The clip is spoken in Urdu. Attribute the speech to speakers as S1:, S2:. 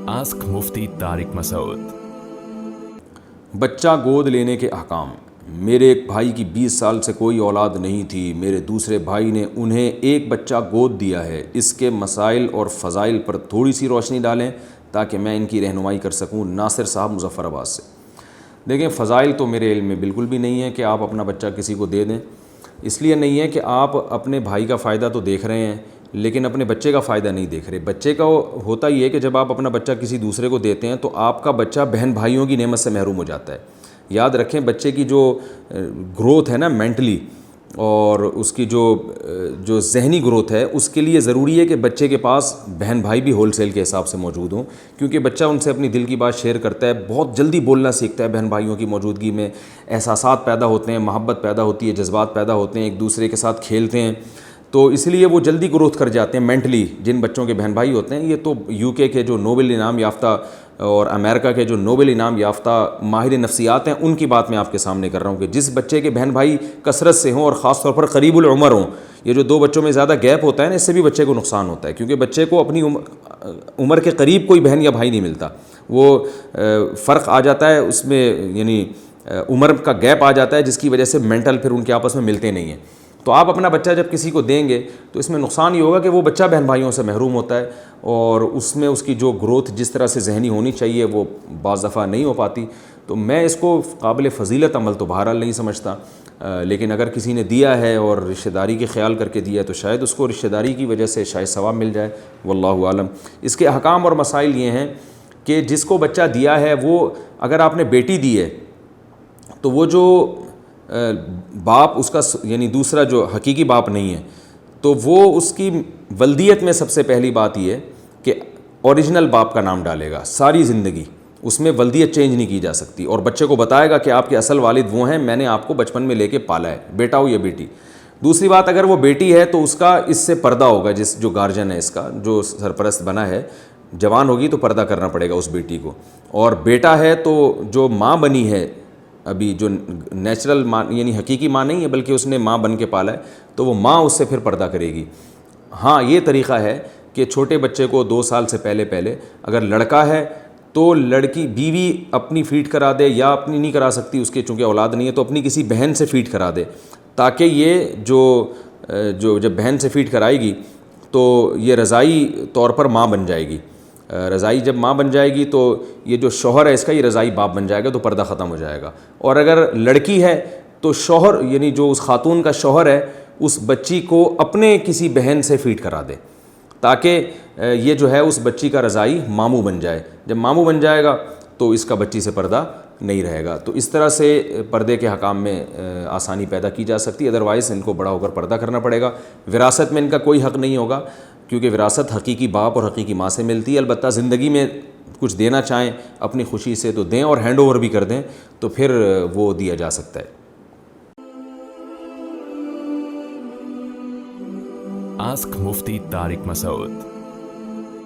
S1: آسک مفتی طارق مسعود۔
S2: بچہ گود لینے کے احکام۔ میرے ایک بھائی کی 20 سال سے کوئی اولاد نہیں تھی، میرے دوسرے بھائی نے انہیں ایک بچہ گود دیا ہے، اس کے مسائل اور فضائل پر تھوڑی سی روشنی ڈالیں تاکہ میں ان کی رہنمائی کر سکوں۔ ناصر صاحب مظفر آباد سے۔ دیکھیں، فضائل تو میرے علم میں بالکل بھی نہیں ہے کہ آپ اپنا بچہ کسی کو دے دیں، اس لیے نہیں ہے کہ آپ اپنے بھائی کا فائدہ تو دیکھ رہے ہیں لیکن اپنے بچے کا فائدہ نہیں دیکھ رہے۔ بچے کا ہوتا یہ ہے کہ جب آپ اپنا بچہ کسی دوسرے کو دیتے ہیں تو آپ کا بچہ بہن بھائیوں کی نعمت سے محروم ہو جاتا ہے۔ یاد رکھیں، بچے کی جو گروتھ ہے نا مینٹلی، اور اس کی جو ذہنی گروتھ ہے، اس کے لیے ضروری ہے کہ بچے کے پاس بہن بھائی بھی ہول سیل کے حساب سے موجود ہوں، کیونکہ بچہ ان سے اپنی دل کی بات شیئر کرتا ہے، بہت جلدی بولنا سیکھتا ہے۔ بہن بھائیوں کی موجودگی میں احساسات پیدا ہوتے ہیں، محبت پیدا ہوتی ہے، جذبات پیدا ہوتے ہیں، ایک دوسرے کے ساتھ کھیلتے ہیں، تو اس لیے وہ جلدی گروتھ کر جاتے ہیں مینٹلی۔ جن بچوں کے بہن بھائی ہوتے ہیں، یہ تو UK کے جو نوبل انعام یافتہ اور امریکہ کے جو نوبل انعام یافتہ ماہر نفسیات ہیں، ان کی بات میں آپ کے سامنے کر رہا ہوں کہ جس بچے کے بہن بھائی کثرت سے ہوں اور خاص طور پر قریب العمر ہوں، یہ جو 2 بچوں میں زیادہ گیپ ہوتا ہے نا، اس سے بھی بچے کو نقصان ہوتا ہے، کیونکہ بچے کو اپنی عمر کے قریب کوئی بہن یا بھائی نہیں ملتا۔ وہ فرق آ جاتا ہے اس میں، یعنی عمر کا گیپ آ جاتا ہے، جس کی وجہ سے مینٹل پھر ان کے آپس میں ملتے نہیں ہیں۔ تو آپ اپنا بچہ جب کسی کو دیں گے تو اس میں نقصان یہ ہوگا کہ وہ بچہ بہن بھائیوں سے محروم ہوتا ہے، اور اس میں اس کی جو گروتھ جس طرح سے ذہنی ہونی چاہیے وہ بعض دفعہ نہیں ہو پاتی۔ تو میں اس کو قابل فضیلت عمل تو بہرحال نہیں سمجھتا، لیکن اگر کسی نے دیا ہے اور رشتہ داری کے خیال کر کے دیا ہے تو شاید اس کو رشتہ داری کی وجہ سے شاید ثواب مل جائے، واللہ عالم۔ اس کے احکام اور مسائل یہ ہیں کہ جس کو بچہ دیا ہے، وہ اگر آپ نے بیٹی دی ہے تو وہ جو باپ اس کا، یعنی دوسرا جو حقیقی باپ نہیں ہے، تو وہ اس کی ولدیت میں سب سے پہلی بات یہ ہے کہ اوریجنل باپ کا نام ڈالے گا ساری زندگی، اس میں ولدیت چینج نہیں کی جا سکتی، اور بچے کو بتائے گا کہ آپ کے اصل والد وہ ہیں، میں نے آپ کو بچپن میں لے کے پالا ہے، بیٹا ہو یا بیٹی۔ دوسری بات، اگر وہ بیٹی ہے تو اس کا اس سے پردہ ہوگا، جو گارجن ہے، اس کا جو سرپرست بنا ہے، جوان ہوگی تو پردہ کرنا پڑے گا اس بیٹی کو۔ اور بیٹا ہے تو جو ماں بنی ہے ابھی، جو نیچرل ماں یعنی حقیقی ماں نہیں ہے بلکہ اس نے ماں بن کے پالا ہے، تو وہ ماں اس سے پھر پردہ کرے گی۔ ہاں، یہ طریقہ ہے کہ چھوٹے بچے کو 2 سال سے پہلے اگر لڑکا ہے تو لڑکی بیوی اپنی فیڈ کرا دے، یا اپنی نہیں کرا سکتی اس کے چونکہ اولاد نہیں ہے تو اپنی کسی بہن سے فیڈ کرا دے، تاکہ یہ جو جب بہن سے فیڈ کرائے گی تو یہ رضائی طور پر ماں بن جائے گی۔ رضائی جب ماں بن جائے گی تو یہ جو شوہر ہے اس کا، یہ رضائی باپ بن جائے گا، تو پردہ ختم ہو جائے گا۔ اور اگر لڑکی ہے تو شوہر، یعنی جو اس خاتون کا شوہر ہے، اس بچی کو اپنے کسی بہن سے فیڈ کرا دے، تاکہ یہ جو ہے اس بچی کا رضائی ماموں بن جائے۔ جب ماموں بن جائے گا تو اس کا بچی سے پردہ نہیں رہے گا۔ تو اس طرح سے پردے کے حکام میں آسانی پیدا کی جا سکتی ہے، ادروائز ان کو بڑا ہو کر پردہ کرنا پڑے گا۔ وراثت میں ان کا کوئی حق نہیں ہوگا، کیونکہ وراثت حقیقی باپ اور حقیقی ماں سے ملتی ہے۔ البتہ زندگی میں کچھ دینا چاہیں اپنی خوشی سے تو دیں، اور ہینڈ اوور بھی کر دیں تو پھر وہ دیا جا سکتا ہے۔
S1: آسک مفتی طارق مسعود۔